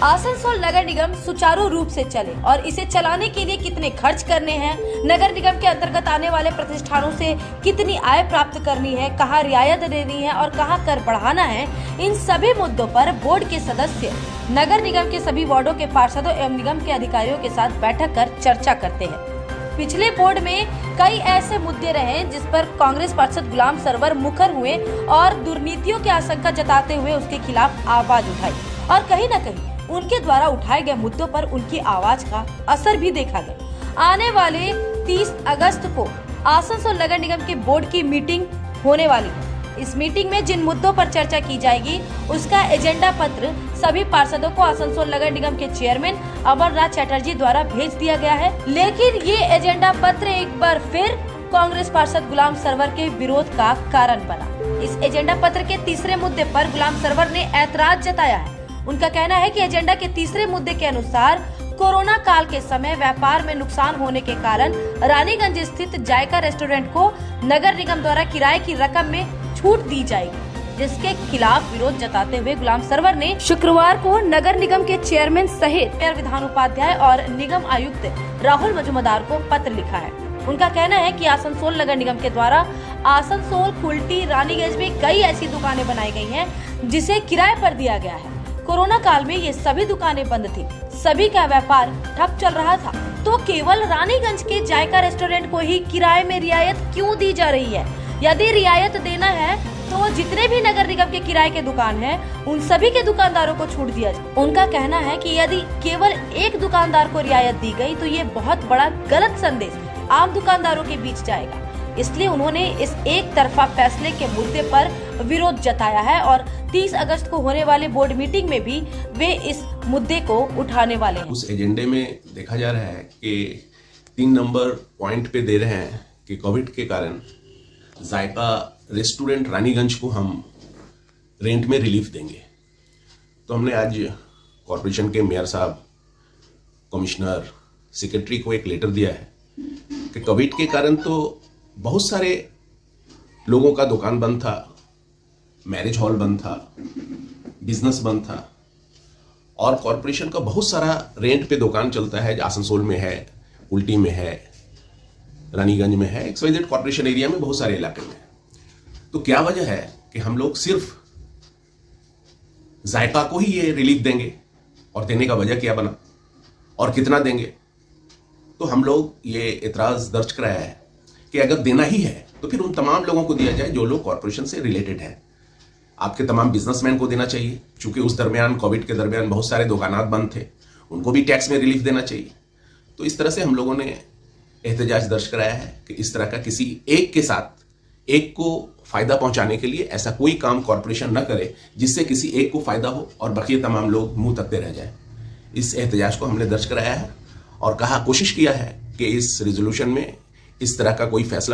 आसनसोल नगर निगम सुचारू रूप से चले और इसे चलाने के लिए कितने खर्च करने हैं, नगर निगम के अंतर्गत आने वाले प्रतिष्ठानों से कितनी आय प्राप्त करनी है, कहां रियायत देनी है और कहां कर बढ़ाना है, इन सभी मुद्दों पर बोर्ड के सदस्य नगर निगम के सभी वार्डों के पार्षदों एवं निगम के अधिकारियों के साथ बैठक कर चर्चा करते हैं। पिछले बोर्ड में कई ऐसे मुद्दे रहे जिस पर कांग्रेस पार्षद गुलाम सरवर मुखर हुए और दुर्नीतियों की आशंका जताते हुए उसके खिलाफ आवाज उठाई और कहीं न कहीं उनके द्वारा उठाए गए मुद्दों पर उनकी आवाज का असर भी देखा गया। आने वाले 30 अगस्त को आसनसोल नगर निगम के बोर्ड की मीटिंग होने वाली है। इस मीटिंग में जिन मुद्दों पर चर्चा की जाएगी उसका एजेंडा पत्र सभी पार्षदों को आसनसोल नगर निगम के चेयरमैन अमरनाथ चटर्जी द्वारा भेज दिया गया है। लेकिन ये एजेंडा पत्र एक बार फिर कांग्रेस पार्षद गुलाम सरवर के विरोध का कारण बना। इस एजेंडा पत्र के तीसरे मुद्दे पर गुलाम सरवर ने ऐतराज जताया है। उनका कहना है कि एजेंडा के तीसरे मुद्दे के अनुसार कोरोना काल के समय व्यापार में नुकसान होने के कारण रानीगंज स्थित जायका रेस्टोरेंट को नगर निगम द्वारा किराए की रकम में छूट दी जाएगी, जिसके खिलाफ विरोध जताते हुए गुलाम सरवर ने शुक्रवार को नगर निगम के चेयरमैन सहित मेयर विधान उपाध्याय और निगम आयुक्त राहुल मजूमदार को पत्र लिखा है। उनका कहना है कि आसनसोल नगर निगम के द्वारा आसनसोल, कुल्टी, रानीगंज में कई ऐसी दुकानें बनाई गई हैं जिसे किराए पर दिया गया है। कोरोना काल में ये सभी दुकानें बंद थी, सभी का व्यापार ठप चल रहा था, तो केवल रानीगंज के जायका रेस्टोरेंट को ही किराए में रियायत क्यों दी जा रही है? यदि रियायत देना है तो जितने भी नगर निगम के किराए के दुकान हैं, उन सभी के दुकानदारों को छूट दिया जाए। उनका कहना है कि यदि केवल एक दुकानदार को रियायत दी गई तो ये बहुत बड़ा गलत संदेश आम दुकानदारों के बीच जाएगा। इसलिए उन्होंने इस एक तरफा फैसले के मुद्दे पर विरोध जताया है और 30 अगस्त को होने वाले बोर्ड मीटिंग में भी वे इस मुद्दे को उठाने वाले हैं। उस एजेंडे में देखा जा रहा है कि 3 नंबर पॉइंट पे दे रहे हैं कि कोविड के कारण जायका रेस्टोरेंट रानीगंज को हम रेंट में रिलीफ देंगे। तो हमने आज कॉरपोरेशन के मेयर साहब, कमिश्नर, सेक्रेटरी को एक लेटर दिया है कि कोविड के कारण तो बहुत सारे लोगों का दुकान बंद था, मैरिज हॉल बंद था, बिजनेस बंद था और कॉरपोरेशन का बहुत सारा रेंट पे दुकान चलता है। आसनसोल में है, उल्टी में है, रानीगंज में है, XYZ कॉरपोरेशन एरिया में बहुत सारे इलाके में। तो क्या वजह है कि हम लोग सिर्फ जायका को ही ये रिलीफ देंगे और देने का वजह क्या बना और कितना देंगे? तो हम लोग ये एतराज दर्ज कराया है कि अगर देना ही है तो फिर उन तमाम लोगों को दिया जाए जो लोग कॉरपोरेशन से रिलेटेड हैं। आपके तमाम बिजनेसमैन को देना चाहिए, क्योंकि उस दरमियान, कोविड के दरमियान बहुत सारे दुकानात बंद थे, उनको भी टैक्स में रिलीफ देना चाहिए। तो इस तरह से हम लोगों ने एहतजाज दर्ज कराया है कि इस तरह का किसी एक के साथ एक को फायदा पहुंचाने के लिए ऐसा कोई काम कॉरपोरेशन न करे जिससे किसी एक को फायदा हो और बाकी तमाम लोग मुंह तकते रह जाए। इस एहतजाज को हमने दर्ज कराया है और कोशिश किया है कि इस रेजोल्यूशन में इस तरह का कोई फैसला